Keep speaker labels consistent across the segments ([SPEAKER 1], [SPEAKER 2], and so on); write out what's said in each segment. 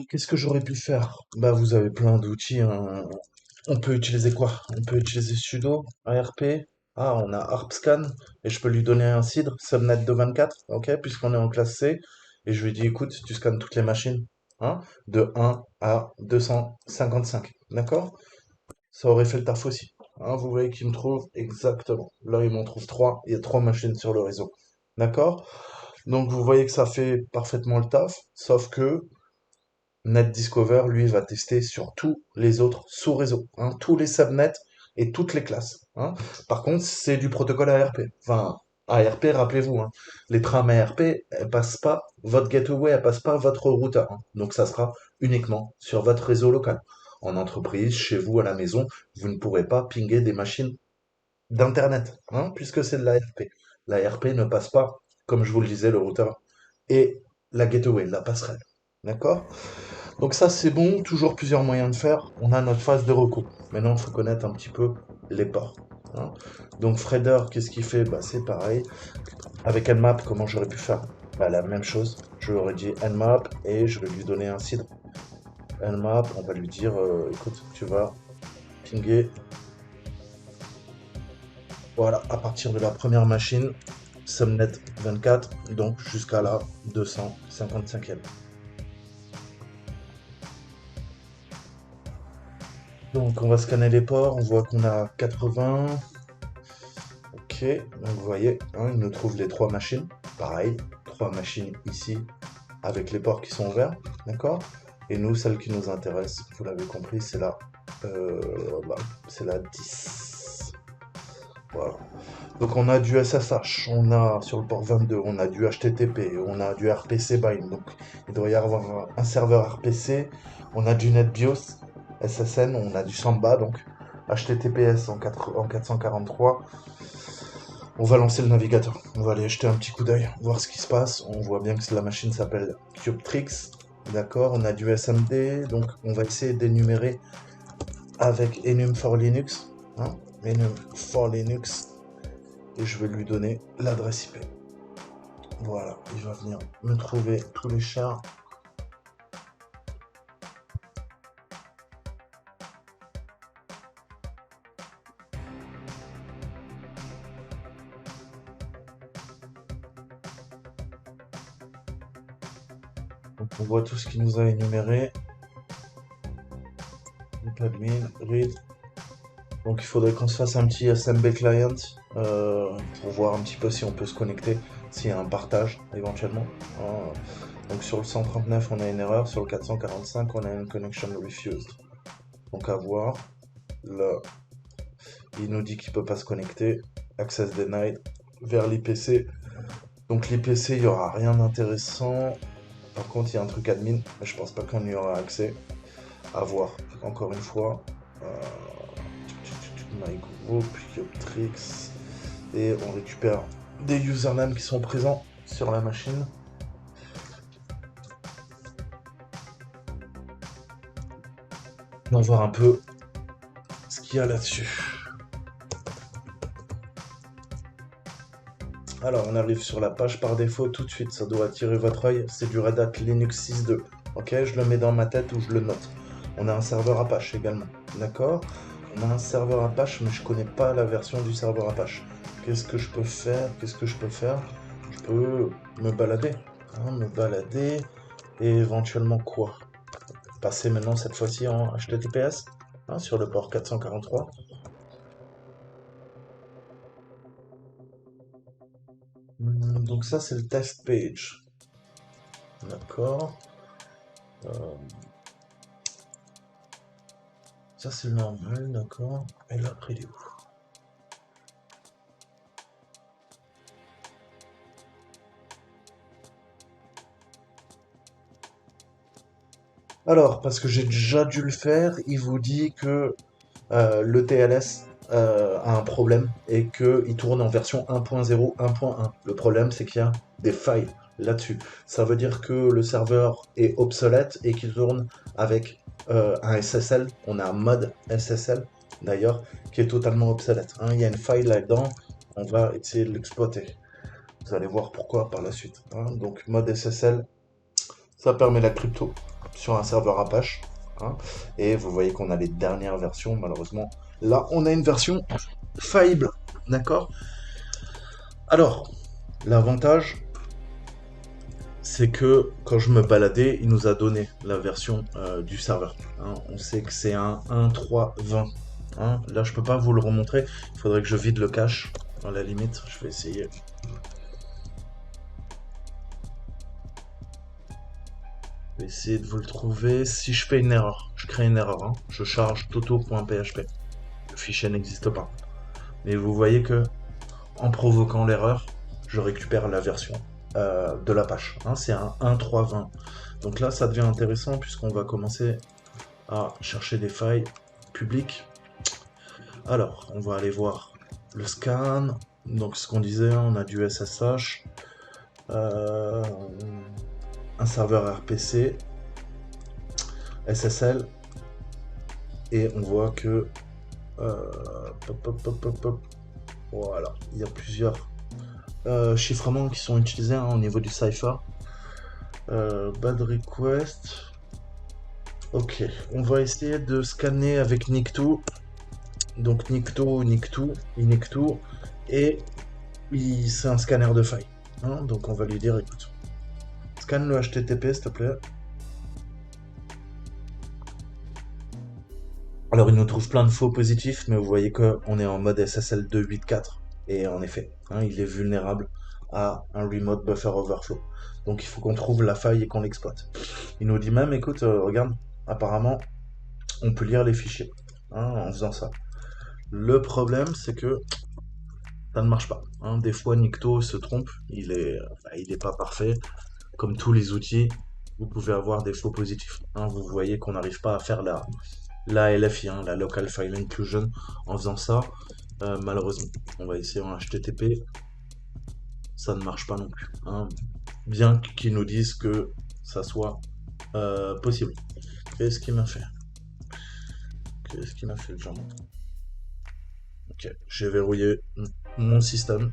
[SPEAKER 1] Qu'est-ce que j'aurais pu faire? Bah, vous avez plein d'outils, hein. On peut utiliser quoi? On peut utiliser sudo, ARP. Ah, on a ARPScan et je peux lui donner un CIDR, subnet de 24, ok, puisqu'on est en classe C. Et je lui dis, écoute, tu scannes toutes les machines, hein, de 1 à 255, d'accord? Ça aurait fait le taf aussi. Hein, vous voyez qu'il me trouve exactement. Là, il m'en trouve 3. Il y a 3 machines sur le réseau. D'accord? Donc, vous voyez que ça fait parfaitement le taf, sauf que NetDiscover, lui, va tester sur tous les autres sous-réseaux, hein, tous les subnets et toutes les classes, hein. Par contre, c'est du protocole ARP. Enfin, ARP, rappelez-vous, hein, les trames ARP, elles passent pas votre gateway, elles passent pas votre routeur, hein. Donc, ça sera uniquement sur votre réseau local. En entreprise, chez vous, à la maison, vous ne pourrez pas pinguer des machines d'Internet, hein, puisque c'est de l'ARP. L'ARP ne passe pas, comme je vous le disais, le routeur et la gateway, la passerelle. D'accord? Donc ça c'est bon, toujours plusieurs moyens de faire. On a notre phase de recours. Maintenant il faut connaître un petit peu les ports, hein. Donc Fredder, qu'est-ce qu'il fait? Bah, c'est pareil. Avec Nmap, comment j'aurais pu faire? Bah, la même chose. Je lui aurais dit Nmap et je vais lui donner un CIDR. Nmap, on va lui dire écoute, tu vas pinguer, voilà, à partir de la première machine, subnet 24, donc jusqu'à la 255e. Donc on va scanner les ports, on voit qu'on a 80. Ok, donc vous voyez, hein, il nous trouve les 3 machines. Pareil, 3 machines ici avec les ports qui sont ouverts, d'accord? Et nous, celle qui nous intéresse, vous l'avez compris, euh, bah, c'est la 10. Voilà. Donc on a du SSH, on a sur le port 22, on a du HTTP, on a du RPC bind. Donc il doit y avoir un serveur RPC, on a du NetBIOS, SSN, on a du Samba, donc HTTPS en 443. On va lancer le navigateur. On va aller jeter un petit coup d'œil, voir ce qui se passe. On voit bien que la machine s'appelle CubeTrix. D'accord, on a du SMD, donc on va essayer d'énumérer avec enum for Linux. Hein, enum for Linux. Et je vais lui donner l'adresse IP. Voilà, il va venir me trouver tous les chars. Donc on voit tout ce qu'il nous a énuméré. Donc admin, read. Donc il faudrait qu'on se fasse un petit SMB client pour voir un petit peu si on peut se connecter, s'il y a un partage éventuellement, hein. Donc sur le 139 on a une erreur, sur le 445 on a une connection refused. Donc à voir. Là, il nous dit qu'il peut pas se connecter. Access denied vers l'IPC. Donc l'IPC il n'y aura rien d'intéressant. Par contre il y a un truc admin, mais je pense pas qu'on y aura accès. À voir. Encore une fois. MyGroup, Yoptrix, et on récupère des usernames qui sont présents sur la machine. On va voir un peu ce qu'il y a là-dessus. Alors on arrive sur la page par défaut tout de suite, ça doit attirer votre œil, c'est du Red Hat Linux 6.2. Ok, je le mets dans ma tête ou je le note. On a un serveur Apache également, d'accord? On a un serveur Apache, mais je connais pas la version du serveur Apache. Qu'est-ce que je peux faire? Qu'est-ce que je peux faire? Je peux me balader, hein, me balader, et éventuellement quoi? Passer maintenant cette fois-ci en HTTPS, hein, sur le port 443. Donc ça c'est le test page. D'accord. Euh, Ça c'est le normal, d'accord. Et là après il est où? Alors, parce que j'ai déjà dû le faire, il vous dit que le TLS a un problème et qu'il tourne en version 1.0, 1.1. Le problème, c'est qu'il y a des failles là-dessus. Ça veut dire que le serveur est obsolète et qu'il tourne avec un SSL. On a un mode SSL d'ailleurs qui est totalement obsolète, hein. Il y a une faille là-dedans, on va essayer de l'exploiter. Vous allez voir pourquoi par la suite, hein. Donc mode SSL, ça permet la crypto. sur un serveur Apache, hein, et vous voyez qu'on a les dernières versions, malheureusement. Là, on a une version faillible, d'accord? Alors, l'avantage, c'est que quand je me baladais, il nous a donné la version du serveur. Hein. On sait que c'est un 1.3.20. Hein. Là, je peux pas vous le remontrer. Il faudrait que je vide le cache. À la limite, je vais essayer. Je vais essayer de vous le trouver. Si je fais une erreur, je crée une erreur. Hein. Je charge toto.php. Le fichier n'existe pas. Mais vous voyez que en provoquant l'erreur, je récupère la version de l'Apache. Hein, c'est un 1.3.20. Donc là, ça devient intéressant puisqu'on va commencer à chercher des failles publiques. Alors, on va aller voir le scan. Donc, ce qu'on disait, on a du SSH, un serveur RPC, SSL, et on voit que voilà, il y a plusieurs chiffrements qui sont utilisés hein, au niveau du cipher. Bad request. Ok, on va essayer de scanner avec Nikto. Donc Nikto, et c'est un scanner de failles. Hein, donc on va lui dire, écoute, scanne le HTTP s'il te plaît. Alors il nous trouve plein de faux positifs, mais vous voyez qu'on est en mode SSL 2.8.4. Et en effet, hein, il est vulnérable à un remote buffer overflow. Donc il faut qu'on trouve la faille et qu'on l'exploite. Il nous dit même, écoute, regarde, apparemment, on peut lire les fichiers hein, en faisant ça. Le problème, c'est que ça ne marche pas. Hein. Des fois, Nikto se trompe, il est pas parfait. Comme tous les outils, vous pouvez avoir des faux positifs. Hein. Vous voyez qu'on n'arrive pas à faire la LFI, hein, la Local File Inclusion, en faisant ça. Malheureusement, on va essayer en HTTP, ça ne marche pas non plus. Hein. Bien qu'ils nous disent que ça soit possible. Qu'est-ce qu'il m'a fait? Qu'est-ce qu'il m'a fait le jambon? Ok, j'ai verrouillé mon système.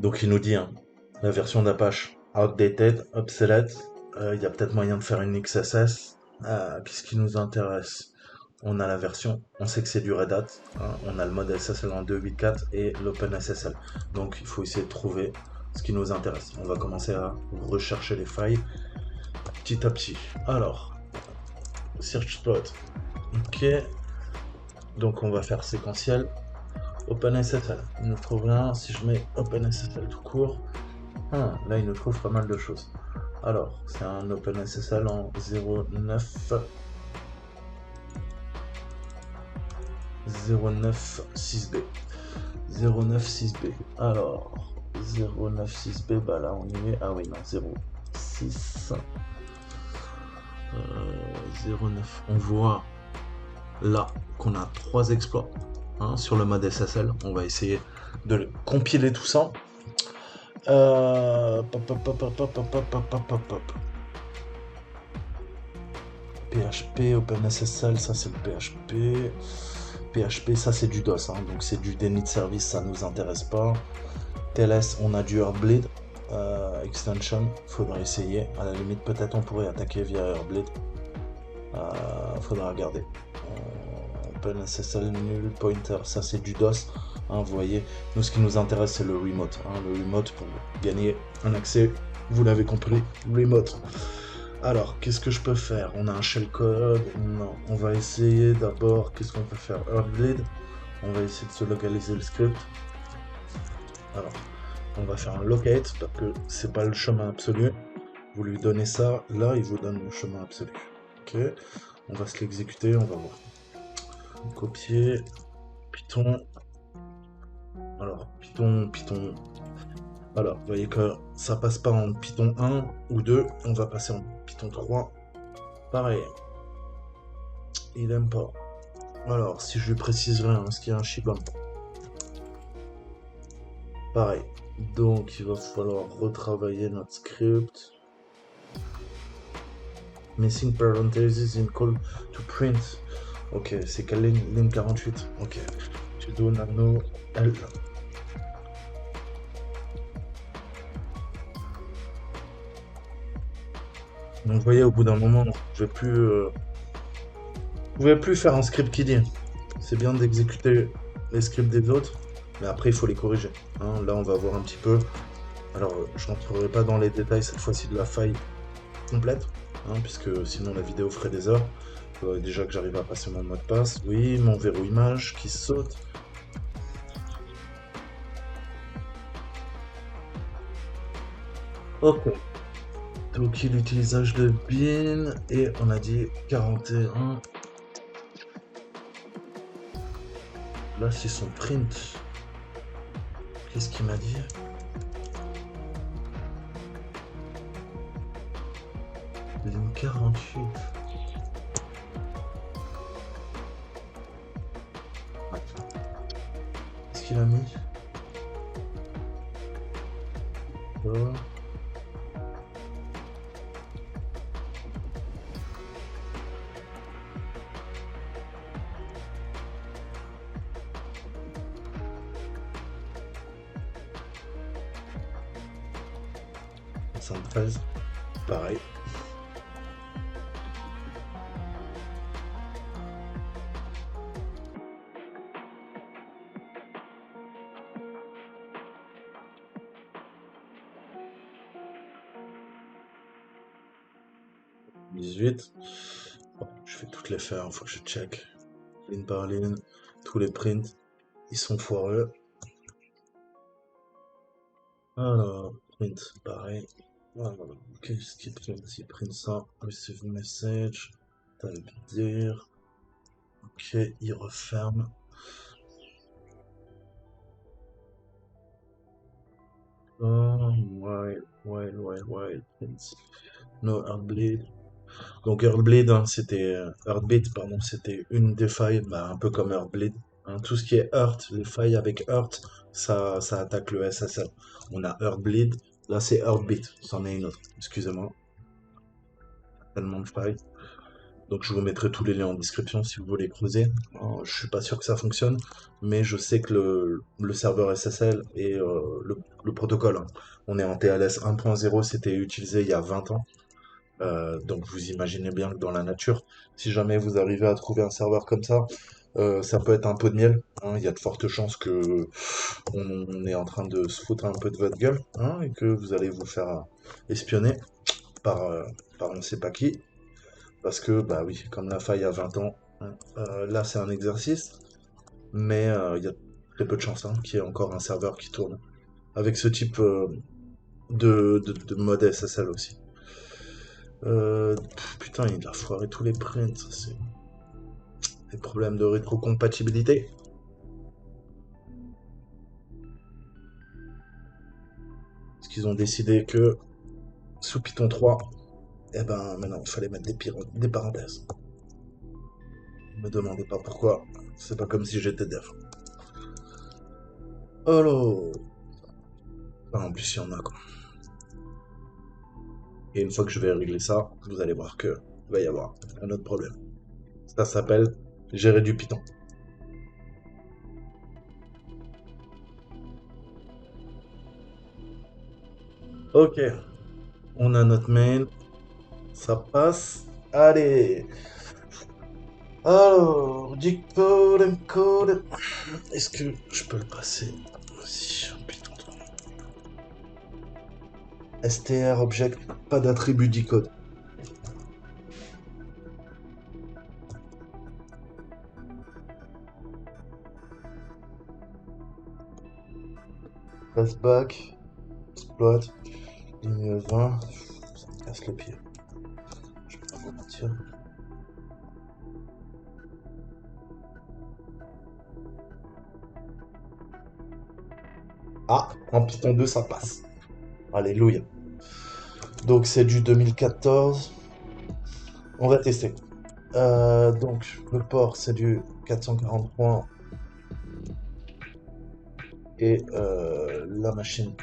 [SPEAKER 1] Donc il nous dit, hein, la version d'Apache outdated, obsolète, il y a peut-être moyen de faire une XSS. Qu'est-ce qui nous intéresse? On a la version, on sait que c'est du Red Hat, hein, on a le mode SSL en 2.8.4 et l'OpenSSL. Donc il faut essayer de trouver ce qui nous intéresse. On va commencer à rechercher les failles petit à petit. Alors, search spot. Ok. Donc on va faire séquentiel. OpenSSL. Il nous trouve rien. Si je mets OpenSSL tout court, là il nous trouve pas mal de choses. Alors, c'est un OpenSSL en 0.9.6b. 0.9.6b. Alors, 0.9.6b, bah là on y est. Ah oui, non, 0.6. 0.9. On voit là qu'on a 3 exploits hein, sur le mode SSL. On va essayer de compiler tout ça. PHP, OpenSSL, ça c'est le PHP. PHP, ça c'est du DOS, hein, donc c'est du déni de service, ça nous intéresse pas. TLS, on a du Heartbleed. Extension, faudra essayer. À la limite, peut-être on pourrait attaquer via Heartbleed. Faudra regarder. OpenSSL null pointer, ça c'est du DOS. Hein, vous voyez, nous ce qui nous intéresse c'est le remote. Hein, le remote pour gagner un accès, vous l'avez compris, remote. Alors, qu'est-ce que je peux faire? On a un shellcode? Non. On va essayer d'abord, qu'est-ce qu'on peut faire? Heartbleed. On va essayer de se localiser le script. Alors, on va faire un locate parce que c'est pas le chemin absolu. Vous lui donnez ça, là il vous donne le chemin absolu. Ok, on va se l'exécuter, on va voir. Copier, Python. Alors, Python. Alors, vous voyez que ça passe pas en Python 1 ou 2, on va passer en Python 3. Pareil, il aime pas. Alors, si je lui précise rien, est-ce qu'il y a un shibam? Pareil. Donc, il va falloir retravailler notre script. Missing parentheses in call to print. Ok, c'est quelle ligne? Ligne 48. Ok. Sudo nano L. Donc, vous voyez, au bout d'un moment, je vais plus faire un script qui dit. C'est bien d'exécuter les scripts des autres, mais après, il faut les corriger. Hein. Là, on va voir un petit peu. Alors, je n'entrerai pas dans les détails cette fois-ci de la faille complète, hein, puisque sinon la vidéo ferait des heures. Il faudrait déjà que j'arrive à passer mon mot de passe. Oui, mon verrou image qui saute. Ok. Donc, il utilise de bin et on a dit 41. Là, c'est son print. Qu'est-ce qu'il m'a dit? Ligne 48. Qu'est-ce qu'il a mis? Oh. Synthèse, pareil. « 18. Bon, je vais toutes les faire, il faut que je check. Ligne par ligne, tous les prints, ils sont foireux. Alors, print, pareil. Voilà, qu'est-ce qu'il print? Il print ça, receive message, t'as le dire. Ok, il referme. Oh, ouais, print. No Heartbleed. Donc Heartbleed, hein, c'était Heartbeat, pardon, c'était une des failles, bah, un peu comme Heartbleed. Hein, tout ce qui est Heart, les failles avec Heart, ça attaque le SSL. On a Heartbleed, là c'est Heartbeat, c'en est une autre. Excusez-moi, tellement de failles. Donc je vous mettrai tous les liens en description si vous voulez creuser. Je suis pas sûr que ça fonctionne, mais je sais que le serveur SSL et le protocole, hein, on est en TLS 1.0, c'était utilisé il y a 20 ans. Donc vous imaginez bien que dans la nature, si jamais vous arrivez à trouver un serveur comme ça peut être un pot de miel. Hein. Il y a de fortes chances que on est en train de se foutre un peu de votre gueule, hein, et que vous allez vous faire espionner par, par on sait pas qui. Parce que, bah oui, comme la faille a 20 ans, hein, là c'est un exercice, mais il y a très peu de chances hein, qu'il y ait encore un serveur qui tourne avec ce type de mode SSL aussi. Putain, il a foiré tous les prints, ça, c'est des problèmes de rétrocompatibilité. Parce qu'ils ont décidé que sous Python 3, eh ben maintenant il fallait mettre des parenthèses. Ne me demandez pas pourquoi, c'est pas comme si j'étais dev. Alors, ah, en plus il y en a quoi. Et une fois que je vais régler ça, vous allez voir que il va y avoir un autre problème. Ça s'appelle gérer du Python. Ok, on a notre mail, ça passe. Allez, alors, decode, encode. Est-ce que je peux le passer aussi? Python 3. str object, pas d'attribut decode. Back, exploit, ligne 20, ça me casse les pieds. Je vais pas vous mentir. Ah, en Python 2, ça passe. Alléluia. Donc c'est du 2014. On va tester. Donc le port c'est du 443 et la machine.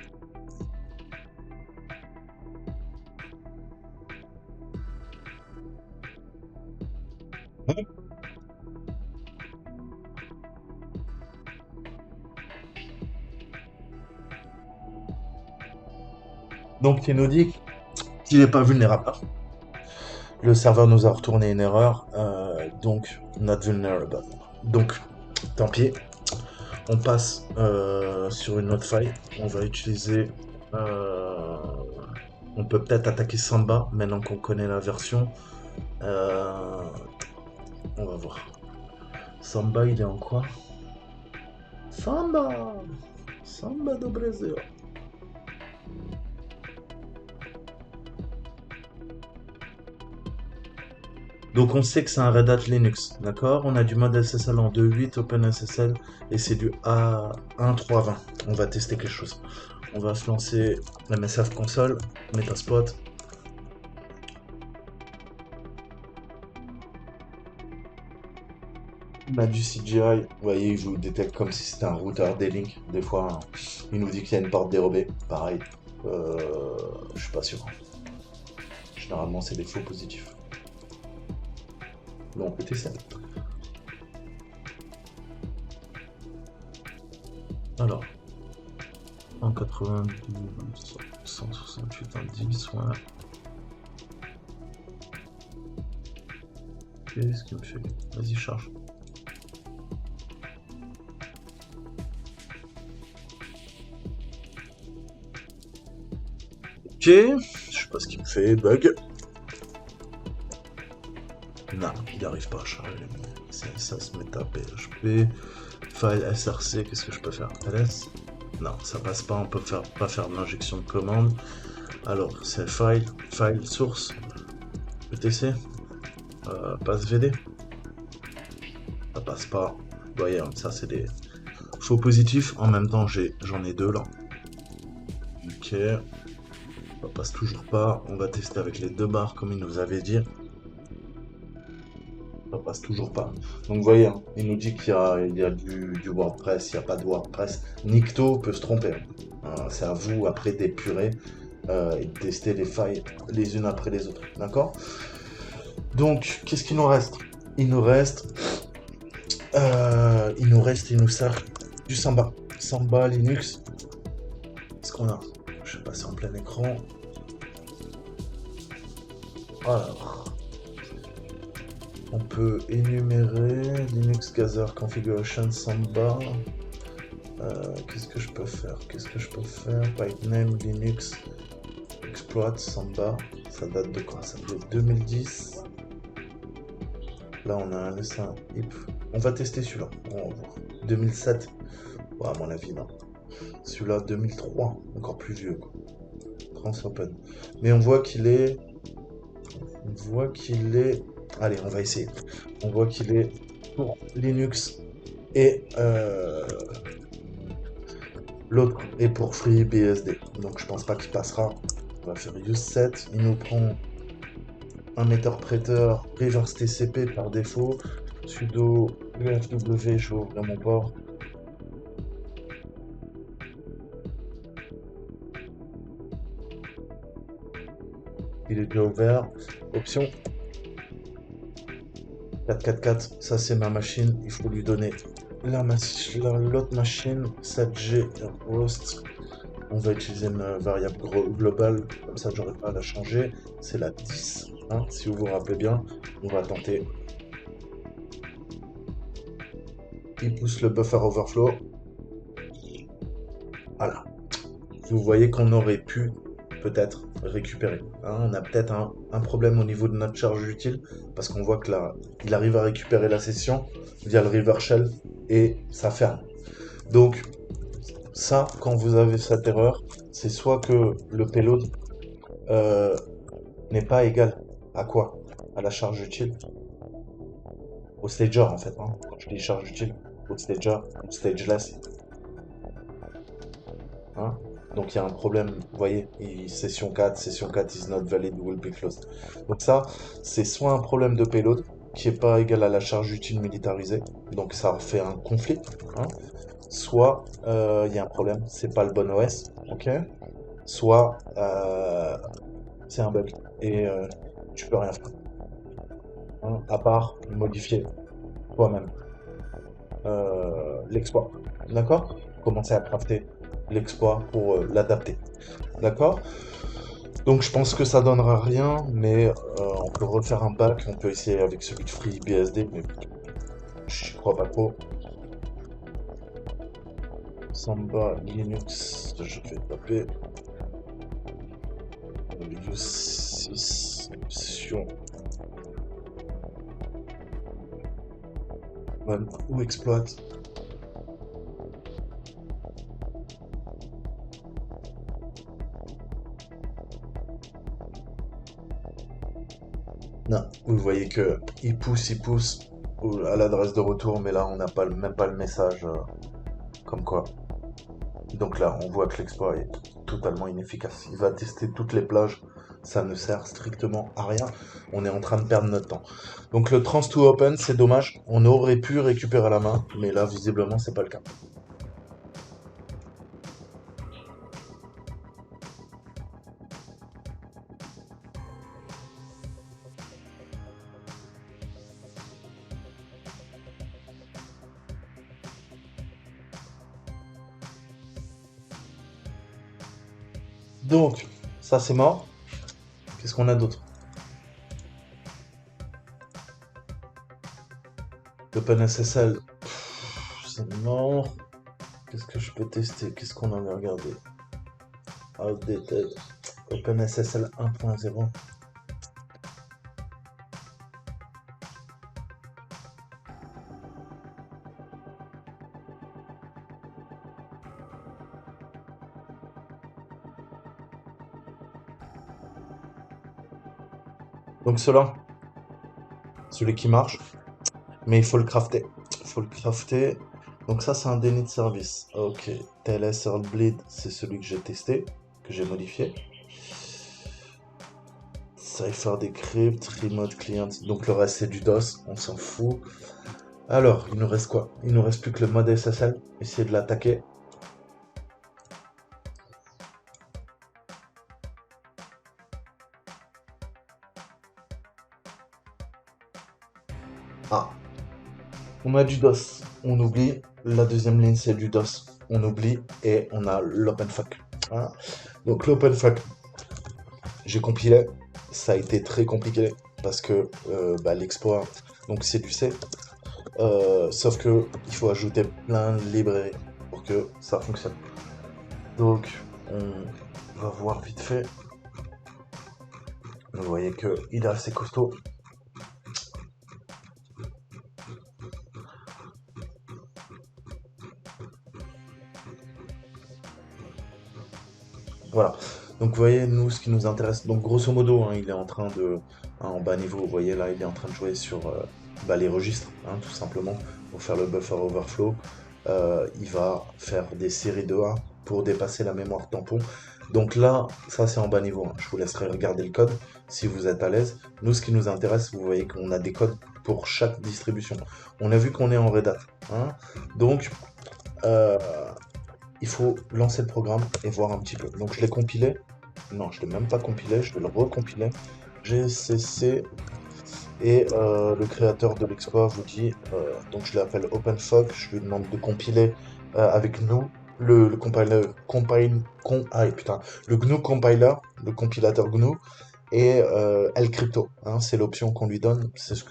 [SPEAKER 1] Donc il nous dit qu'il n'est pas vulnérable. Le serveur nous a retourné une erreur, donc not vulnerable. Donc tant pis, on passe sur une autre faille. On va utiliser. On peut peut-être attaquer Samba maintenant qu'on connaît la version. Euh, on va voir. Samba, il est en quoi? Samba! Samba do Brasil. Donc on sait que c'est un Red Hat Linux, d'accord? On a du mode SSL en 2.8, OpenSSL, et c'est du A1320. On va tester quelque chose. On va se lancer MSF console, Metaspot. On a du CGI. Vous voyez, il vous détecte comme si c'était un routeur D-Link. Des fois, hein, il nous dit qu'il y a une porte dérobée. Pareil. Je suis pas sûr. Généralement, c'est des faux positifs. Mais on peut tester. Alors, 192, 168, 10, ouais. Qu'est-ce qu'il me fait? Vas-y, charge. Ok, je sais pas ce qu'il me fait, bug. Non, il n'arrive pas à charger. Ça se met à PHP. File SRC, qu'est-ce que je peux faire? LS? Non, ça passe pas, on peut pas faire de l'injection de commande. Alors, c'est file source, ETC, passe VD. Ça passe pas. Vous voyez, hein, ça c'est des faux positifs. En même temps, j'en ai deux là. Ok. Ça passe toujours pas. On va tester avec les deux barres comme il nous avait dit. Ça passe toujours pas. Donc vous voyez, hein, il nous dit il y a du WordPress, il n'y a pas de WordPress. Nikto peut se tromper. C'est à vous après d'épurer et de tester les failles les unes après les autres. D'accord? Donc, qu'est-ce qu'il nous reste? Il nous reste, il nous sert du Samba. Samba Linux. Qu'est-ce qu'on a? Je vais passer en plein écran. Alors, on peut énumérer Linux Gather Configuration Samba. Qu'est-ce que je peux faire? Pipename Linux Exploit Samba. Ça date de quoi? Ça date de 2010. Là, on a un lesson if. On va tester celui-là. On va voir. 2007. Ouais, à mon avis, non. Celui-là, 2003. Encore plus vieux, quoi. Transopen. Mais on voit qu'il est. Allez, on va essayer. On voit qu'il est pour Linux et l'autre est pour FreeBSD. Donc je pense pas qu'il passera. On va faire use set. Il nous prend un interpréteur reverse TCP par défaut. Sudo UFW, je vais ouvrir mon port. Il est déjà ouvert. Option 444, ça c'est ma machine. Il faut lui donner l'autre machine 7G host. On va utiliser une variable globale, comme ça j'aurai pas à la changer. C'est la 10, hein, si vous vous rappelez bien. On va tenter. Il pousse le buffer overflow. Voilà. Vous voyez qu'on aurait pu peut-être récupérer. Hein, on a peut-être un problème au niveau de notre charge utile, parce qu'on voit que là, il arrive à récupérer la session via le reverse shell et ça ferme. Donc, Ça, quand vous avez cette erreur, c'est soit que le payload euh, n'est pas égal à quoi? À la charge utile, au stager en fait, hein. Quand je dis charge utile, au stager, ou stageless, hein. Donc il y a un problème, vous voyez, session 4 is not valid, will be closed. Donc ça, c'est soit un problème de payload qui est pas égal à la charge utile militarisée, donc ça fait un conflit, hein. Soit il y a un problème, c'est pas le bon OS, ok? Soit c'est un bug et tu peux rien faire, hein, à part modifier toi-même l'exploit. D'accord? Commencer à crafter l'exploit pour l'adapter. D'accord? Donc je pense que ça donnera rien, mais on peut refaire un back, on peut essayer avec celui de FreeBSD, mais je crois pas trop. Samba Linux, je vais taper Windows 6 option run ou exploit. Non, vous voyez que il pousse à l'adresse de retour, mais là on n'a pas même pas le message comme quoi. Donc là, on voit que l'exploit est totalement inefficace. Il va tester toutes les plages, ça ne sert strictement à rien. On est en train de perdre notre temps. Donc le trans to open, c'est dommage. On aurait pu récupérer la main, mais là, visiblement, c'est pas le cas. Donc, ça c'est mort. Qu'est-ce qu'on a d'autre? OpenSSL, c'est mort. Qu'est-ce que je peux tester? Qu'est-ce qu'on avait regardé? Outdated. OpenSSL 1.0. Donc cela, celui qui marche, mais il faut le crafter. Il faut le crafter. Donc ça, c'est un déni de service. Ok. TLS Bleed, c'est celui que j'ai testé, que j'ai modifié. Cypher Decrypt, Remote Client. Donc le reste, c'est du DOS. On s'en fout. Alors, il nous reste quoi? Il nous reste plus que le mode SSL. Essayer de l'attaquer. Ah, on a du DOS. On oublie. La deuxième ligne, c'est du DOS. On oublie. Et on a l'OpenFuck. Hein. Donc l'OpenFuck, j'ai compilé. Ça a été très compliqué parce que bah, l'exploit, donc c'est du C. Sauf que il faut ajouter plein de librairies pour que ça fonctionne. Donc on va voir vite fait. Vous voyez que il est assez costaud. Voilà. Donc vous voyez, nous, ce qui nous intéresse, donc grosso modo, hein, il est en train de, hein, en bas niveau, vous voyez là, il est en train de jouer sur bah, les registres, hein, tout simplement, pour faire le buffer overflow. Il va faire des séries de A pour dépasser la mémoire tampon. Donc là, ça c'est en bas niveau, hein. Je vous laisserai regarder le code si vous êtes à l'aise. Nous, ce qui nous intéresse, vous voyez qu'on a des codes pour chaque distribution. On a vu qu'on est en Red Hat, hein. Donc, euh, il faut lancer le programme et voir un petit peu. Donc je l'ai compilé. Non, je ne l'ai même pas compilé, je vais le recompiler. GCC et le créateur de l'exploit vous dit, donc je l'appelle OpenFog, je lui demande de compiler avec nous le compiler, putain, le GNU compiler, le compilateur GNU et Lcrypto, hein, c'est l'option qu'on lui donne, c'est ce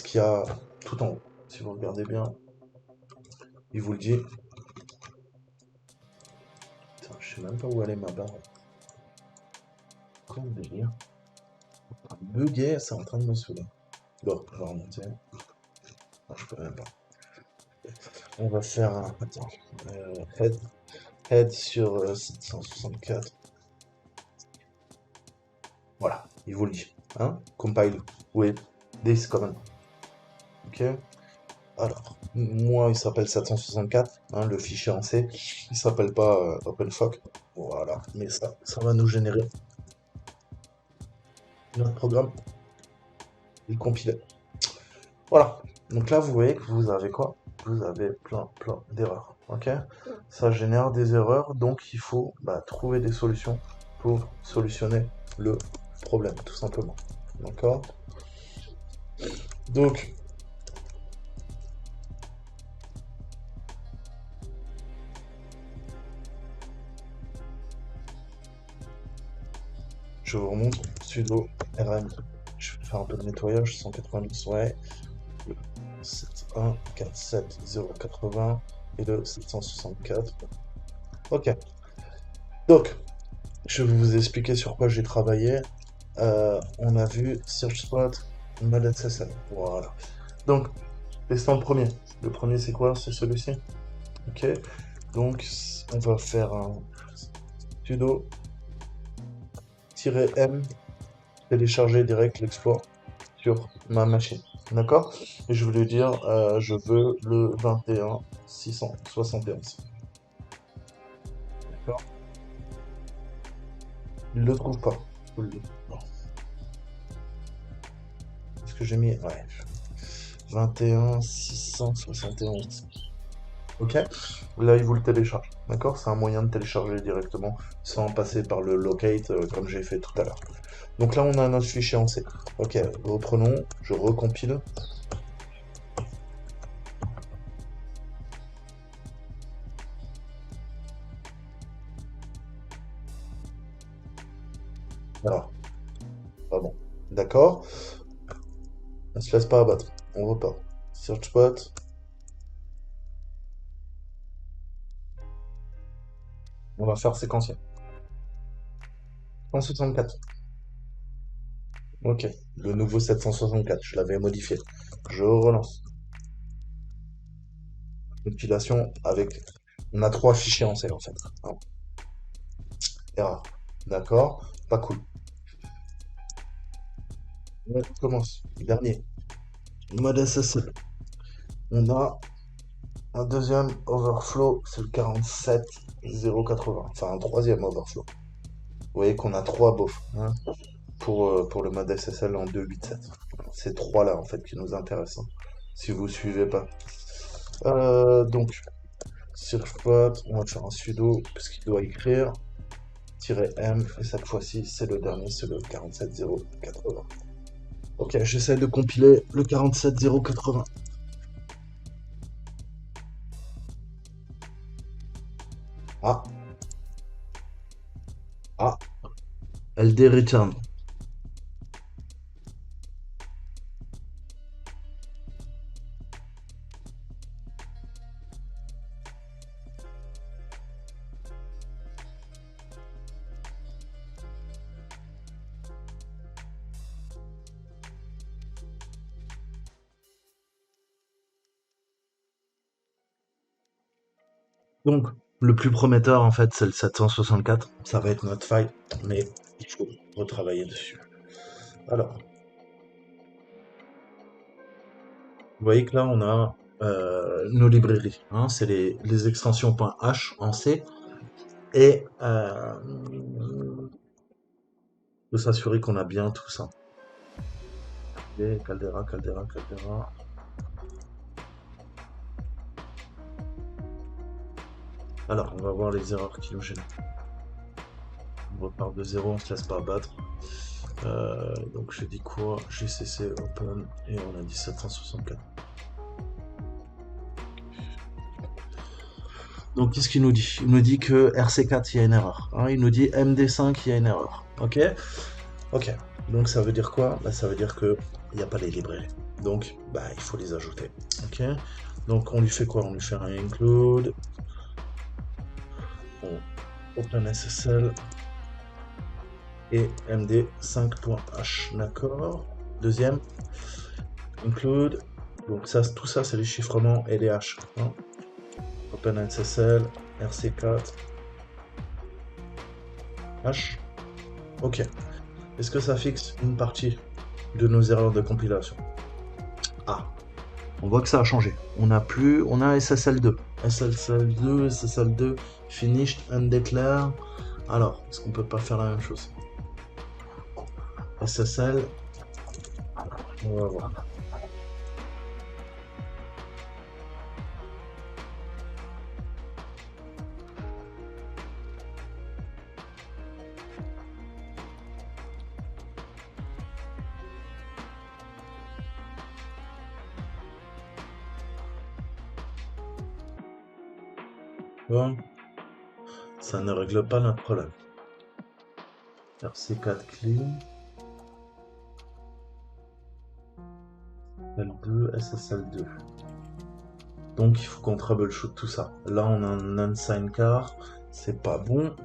[SPEAKER 1] qu'il y a tout en haut. Si vous regardez bien, il vous le dit. Putain, je sais même pas où aller ma barre. Comme délire. Bugué, c'est en train de me saouler. Bon, on va remonter. Non, je peux même pas. On va faire un. Attends. Head. head sur 764. Voilà, il vous le dit. Hein? Compile with this command. Ok? Alors, moi, il s'appelle 764, hein, le fichier en C. Il s'appelle pas OpenFOC. Voilà, mais ça va nous générer notre programme. Il compile. Voilà. Donc là, vous voyez que vous avez quoi? Vous avez plein d'erreurs. Ok? Ça génère des erreurs, donc il faut trouver des solutions pour solutionner le problème, tout simplement. D'accord? Donc, je vous remonte sudo rm. Je vais faire un peu de nettoyage, 190, ouais. Le 7147080 et le 764. Ok. Donc, je vais vous expliquer sur quoi j'ai travaillé. On a vu SearchSpot, mode SSL. Voilà. Donc, testons le premier. Le premier, c'est quoi? C'est celui-ci. Ok. Donc, on va faire un sudo -m, télécharger direct l'exploit sur ma machine. D'accord? Et je vais lui dire, je veux le 21671. D'accord? Il le trouve pas. Vous le dites. Bon. Est-ce que j'ai mis? Ouais. 21671. Ok? Là, il vous le télécharge. D'accord? C'est un moyen de télécharger directement sans passer par le locate comme j'ai fait tout à l'heure. Donc là, on a notre fichier en C. Ok, reprenons, je recompile. Alors, pas bon. D'accord? On se laisse pas abattre. On repart. SearchBot. On va faire séquentiel. 164. Ok. Le nouveau 764. Je l'avais modifié. Je relance. Compilation avec. On a trois fichiers en C en fait. Hein. Erreur. D'accord? Pas cool. On commence. Dernier. Mode SSL. On a un deuxième overflow, c'est le 47080. Enfin, un troisième overflow. Vous voyez qu'on a trois beaufs hein, pour le mode SSL en 2.8.7. C'est trois-là, en fait, qui nous intéressent. Hein, si vous suivez pas. Donc, SearchPot, on va faire un sudo, puisqu'il doit écrire -m, et cette fois-ci, c'est le dernier, c'est le 47080. Ok, j'essaie de compiler le 47080. Ah, ah, LD return. Donc, le plus prometteur, en fait, c'est le 764. Ça va être notre faille, mais il faut retravailler dessus. Alors, vous voyez que là, on a nos librairies. Hein, c'est les extensions .h en C. Et faut s'assurer qu'on a bien tout ça. Et Caldera. Alors, on va voir les erreurs qui nous gênent. On repart de zéro, on se laisse pas abattre. Donc j'ai dit quoi? GCC open et on a dit 764. Donc qu'est-ce qu'il nous dit? Il nous dit que RC4 il y a une erreur. Hein, il nous dit MD5 il y a une erreur. Ok? Ok. Donc ça veut dire quoi? Ça veut dire que il n'y a pas les librairies. Donc il faut les ajouter. Ok? Donc on lui fait quoi? On lui fait un include. OpenSSL et MD5.h. D'accord? Deuxième, include. Donc ça, tout ça, c'est les chiffrements et les H. Hein. OpenSSL, RC4, H. Ok. Est-ce que ça fixe une partie de nos erreurs de compilation? Ah, on voit que ça a changé. On a SSL2. SSL2, SSL2, finished, undeclared. Alors, est-ce qu'on peut pas faire la même chose? SSL, on va voir. Bon, ça ne règle pas notre problème. RC4 clean, L2, SSL2. Donc il faut qu'on troubleshoot tout ça. Là on a un unsigned car, c'est pas bon.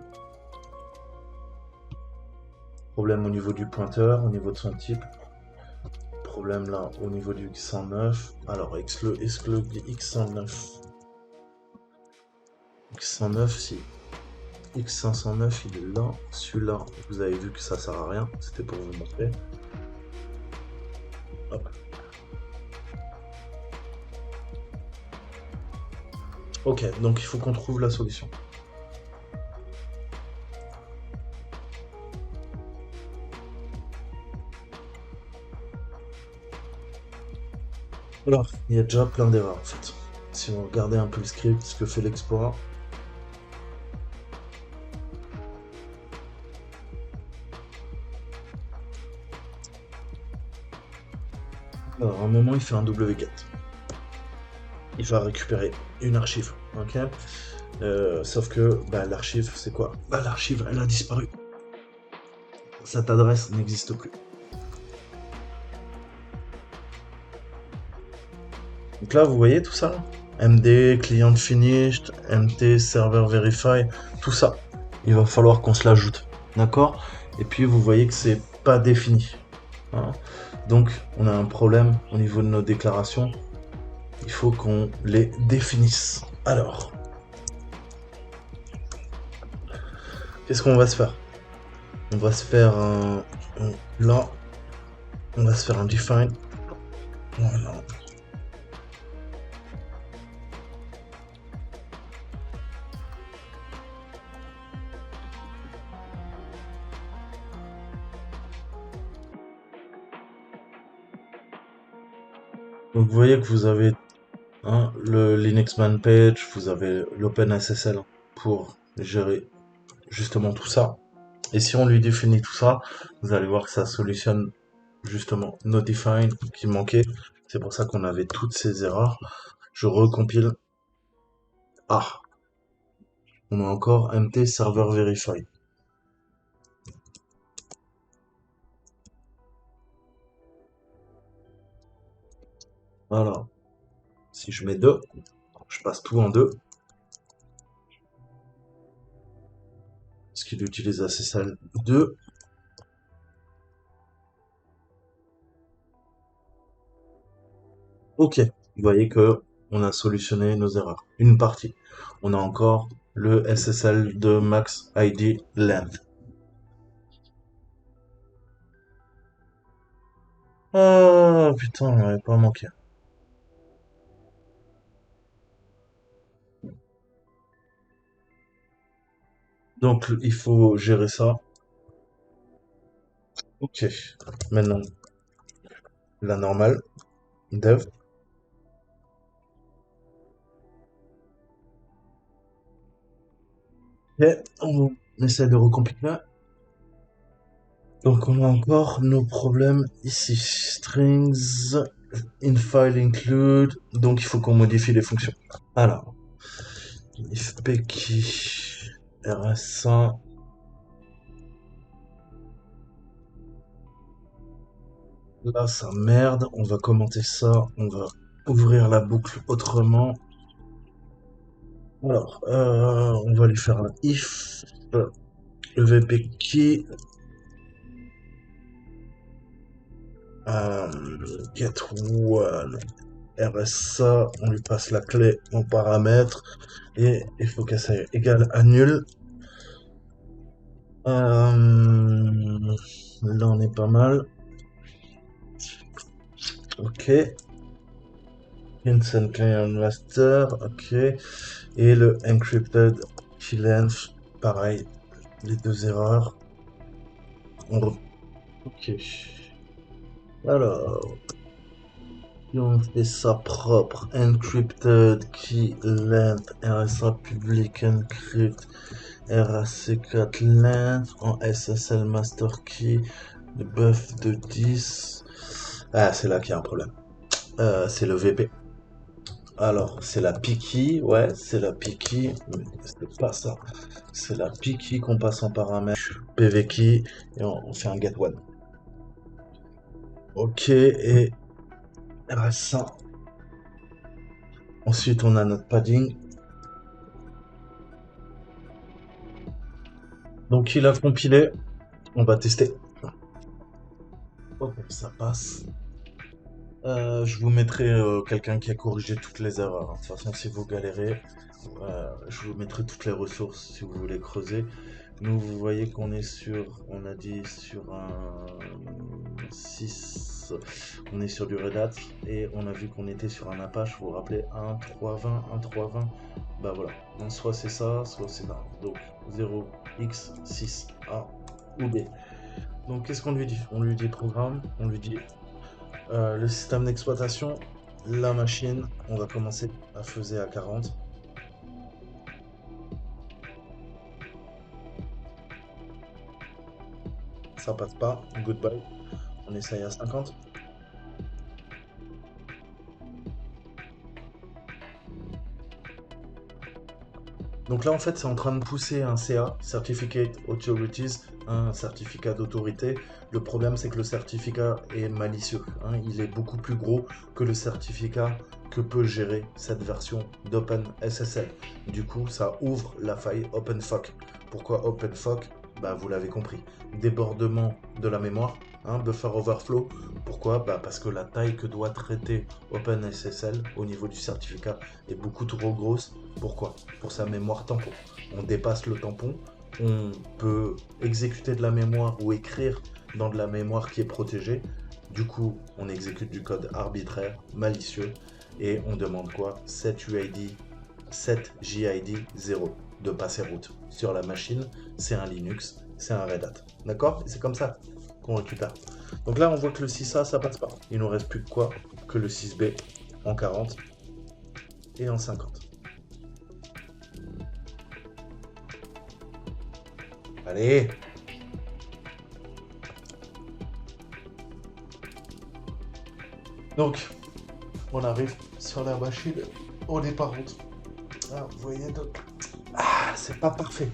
[SPEAKER 1] Problème au niveau du pointeur, au niveau de son type. Problème là au niveau du X109. Alors exclu X109. X109 si X509 il est là. Celui-là, vous avez vu que ça sert à rien. C'était pour vous montrer. Hop. Ok, donc il faut qu'on trouve la solution. Alors, il y a déjà plein d'erreurs en fait. Si on regardait un peu le script, ce que fait l'exploit. Alors, à un moment, il fait un W4. Il va récupérer une archive, ok. Sauf que bah, l'archive, c'est quoi? Bah, l'archive, elle a disparu. Cette adresse n'existe plus. Donc là, vous voyez tout ça là, MD, client finished, MT, server verify, tout ça. Il va falloir qu'on se l'ajoute, d'accord? Et puis vous voyez que c'est pas défini, hein. Donc on a un problème au niveau de nos déclarations. Il faut qu'on les définisse. Alors, qu'est-ce qu'on va se faire? On va se faire là, on va se faire un define. Voilà. Donc vous voyez que vous avez le Linux Man Page, vous avez l'OpenSSL pour gérer justement tout ça. Et si on lui définit tout ça, vous allez voir que ça solutionne justement nos define qui manquaient. C'est pour ça qu'on avait toutes ces erreurs. Je recompile. Ah, on a encore MT server verify. Voilà. Si je mets 2, je passe tout en 2. Parce qu'il utilise SSL 2. Ok. Vous voyez que on a solutionné nos erreurs. Une partie. On a encore le SSL de max ID length. Ah putain, on n'avait pas manqué. Donc il faut gérer ça. Ok. Maintenant, la normale, dev. Et on essaie de recompiler. Donc on a encore nos problèmes ici. Strings, in file include. Donc il faut qu'on modifie les fonctions. Alors, if pkey rs1. Là ça merde. On va commenter ça. On va ouvrir la boucle autrement. Alors, on va lui faire un if evp get one RSA, on lui passe la clé en paramètre et il faut qu'elle soit égale à nul. Là, on est pas mal. Ok. Instant Client Master. Ok. Et le Encrypted Key Length. Pareil. Les deux erreurs. Ok. Alors, si on fait ça propre, encrypted, key length, RSA public encrypt, RAC4 length, en SSL master key, le buff de 10. Ah, c'est là qu'il y a un problème. C'est le VP. Alors, c'est la Piki, ouais, c'est la Piki, mais c'est pas ça. C'est la Piki qu'on passe en paramètre, PV key, et on fait un get one. Ok, et RS1. Ensuite, on a notre padding. Donc, il a compilé. On va tester. Ok, ça passe. Je vous mettrai quelqu'un qui a corrigé toutes les erreurs, hein. De toute façon, si vous galérez, je vous mettrai toutes les ressources si vous voulez creuser. Nous, vous voyez qu'on est on a dit sur un 6, on est sur du Red Hat et on a vu qu'on était sur un Apache, vous vous rappelez, 1.3.20, 1.3.20. Bah voilà, donc soit c'est ça, soit c'est ça. Donc 0x6a ou B. Donc qu'est-ce qu'on lui dit? On lui dit programme, on lui dit le système d'exploitation, la machine, on va commencer à faiser à 40. Ça passe pas, goodbye. On essaye à 50. Donc là, en fait, c'est en train de pousser un CA, Certificate Authorities, un certificat d'autorité. Le problème, c'est que le certificat est malicieux, hein. Il est beaucoup plus gros que le certificat que peut gérer cette version d'OpenSSL. Du coup, ça ouvre la faille OpenFOC. Pourquoi OpenFOC? Bah, vous l'avez compris. Débordement de la mémoire, hein, buffer overflow. Pourquoi? Bah, parce que la taille que doit traiter OpenSSL au niveau du certificat est beaucoup trop grosse. Pourquoi? Pour sa mémoire tampon. On dépasse le tampon, on peut exécuter de la mémoire ou écrire dans de la mémoire qui est protégée. Du coup, on exécute du code arbitraire, malicieux, et on demande quoi? 7UID, 7JID 0 de passer route. Sur la machine, c'est un Linux, c'est un Red Hat. D'accord? Et c'est comme ça qu'on récupère. Donc là, on voit que le 6A, ça passe pas. Il nous reste plus que quoi? Que le 6B en 40 et en 50. Allez! Donc, on arrive sur la machine, on est par route. Ah, vous voyez, donc, ah, c'est pas parfait.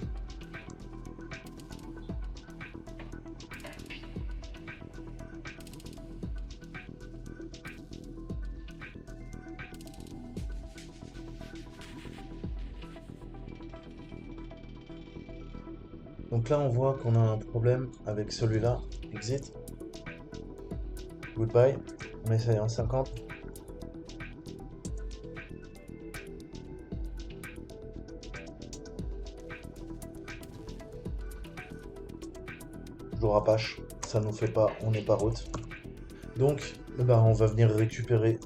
[SPEAKER 1] Donc là, on voit qu'on a un problème avec celui-là. Exit, goodbye. On essaye en 50. Toujours Apache, ça nous fait pas, on n'est pas route. Donc, eh ben, on va venir récupérer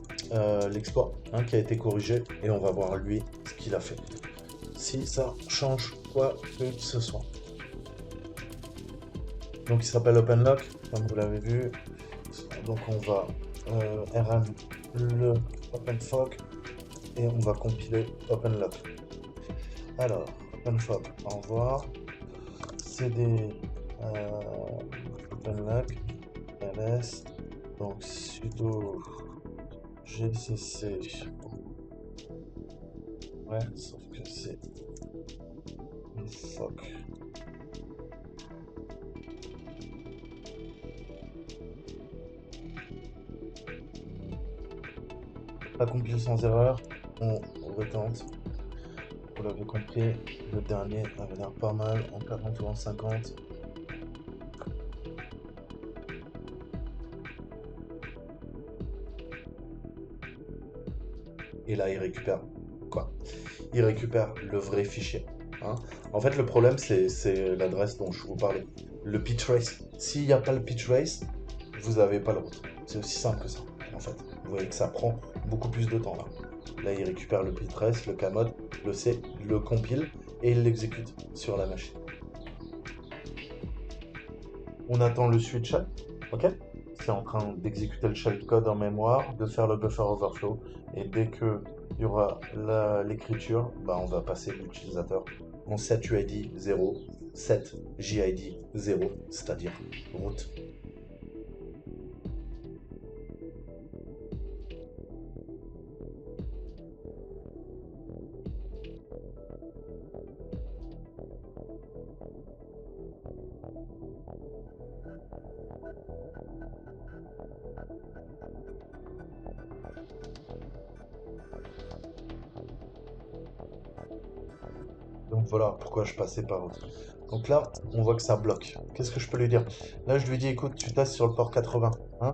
[SPEAKER 1] l'exploit, hein, qui a été corrigé et on va voir lui ce qu'il a fait. Si ça change quoi que ce soit. Donc il s'appelle OpenLock, comme vous l'avez vu. Donc on va RM le OpenFOC et on va compiler OpenLock. Alors, OpenFOC, au revoir. CD OpenLock, ls, donc sudo gcc. Ouais, sauf que c'est une FOC. Pas compilé sans erreur, on retente. Vous l'avez compris, le dernier avait l'air pas mal en 40 ou en 50. Et là, il récupère quoi? Il récupère le vrai fichier. hein. En fait, le problème, c'est l'adresse dont je vous parlais. Le pitch race. S'il n'y a pas le pitch race, vous n'avez pas le route. C'est aussi simple que ça, en fait. Vous voyez que ça prend beaucoup plus de temps là. Là, il récupère le pitch race, le Kmod, le C, le compile et il l'exécute sur la machine. On attend le switch, ok? C'est en train d'exécuter le shellcode en mémoire, de faire le buffer overflow, et dès que il y aura l'écriture, bah on va passer l'utilisateur en set UID 0, set JID 0, c'est-à-dire route. Donc voilà pourquoi je passais par route. Donc là, on voit que ça bloque. Qu'est-ce que je peux lui dire? Là, je lui dis, écoute, tu tasses sur le port 80. Hein?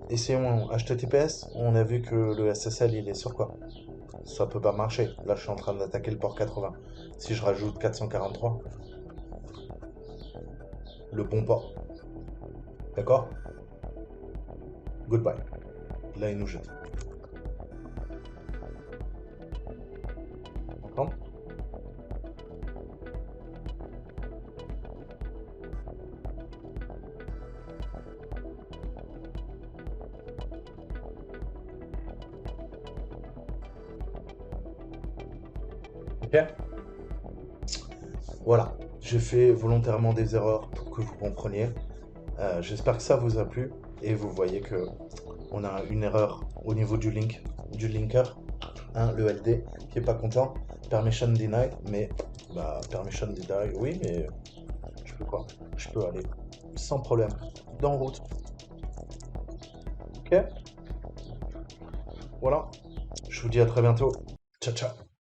[SPEAKER 1] Essayons HTTPS. On a vu que le SSL, il est sur quoi? Ça peut pas marcher. Là, je suis en train d'attaquer le port 80. Si je rajoute 443, le bon port. D'accord? Goodbye. Là, il nous jette. D'accord? Ok? Voilà. J'ai fait volontairement des erreurs pour que vous compreniez. J'espère que ça vous a plu. Et vous voyez que on a une erreur au niveau du linker, hein, le LD, qui est pas content. Permission denied, mais bah permission denied, oui, mais je peux quoi? Je peux aller sans problème dans route. Ok? Voilà. Je vous dis à très bientôt. Ciao, ciao.